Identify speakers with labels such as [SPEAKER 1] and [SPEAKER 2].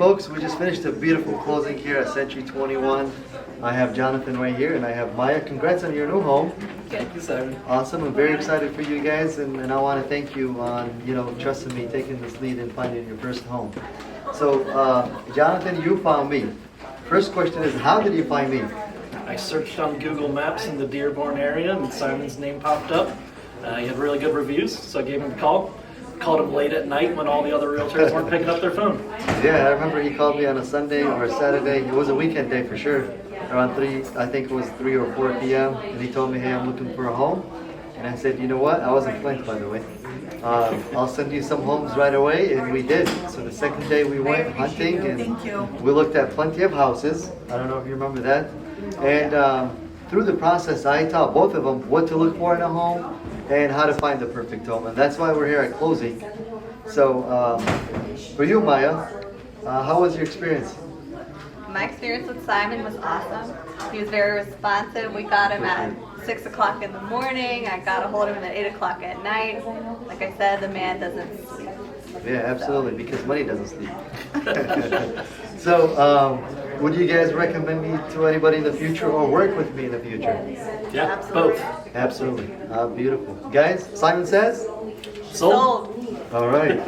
[SPEAKER 1] Folks, we just finished a beautiful closing here at Century 21. I have Jonathan right here, and I have Maya. Congrats on your new home.
[SPEAKER 2] Thank you, Simon.
[SPEAKER 1] Awesome. I'm very excited for you guys, and I want to thank you on, trusting me, taking this lead and finding your first home. So, Jonathan, you found me. First question is, how did you find me?
[SPEAKER 2] I searched on Google Maps in the Dearborn area, and Simon's name popped up. He had really good reviews, so I gave him a call. Called him late at night when all the other realtors weren't picking up their phone.
[SPEAKER 1] Yeah, I remember he called me on a Sunday or a Saturday. It was a weekend day for sure. Around 3, I think it was 3 or 4 p.m. And he told me, hey, I'm looking for a home. And I said, you know what? I was in Flint, by the way. I'll send you some homes right away. And we did. So the second day we went hunting and we looked at plenty of houses. I don't know if you remember that. And through the process, I taught both of them what to look for in a home and how to find the perfect home. And that's why we're here at closing. So for you, Maya, how was your experience?
[SPEAKER 3] My experience with Simon was awesome. He was very responsive. We got him at 6 o'clock in the morning. I got a hold of him at 8 o'clock at night. Like I said, the man doesn't sleep.
[SPEAKER 1] Yeah, absolutely, because money doesn't sleep. So, would you guys recommend me to anybody in the future or work with me in the future?
[SPEAKER 2] Yeah,
[SPEAKER 3] Absolutely.
[SPEAKER 2] both.
[SPEAKER 1] Absolutely. Beautiful. Guys, Simon says?
[SPEAKER 2] Sold.
[SPEAKER 3] Sold.
[SPEAKER 1] All right.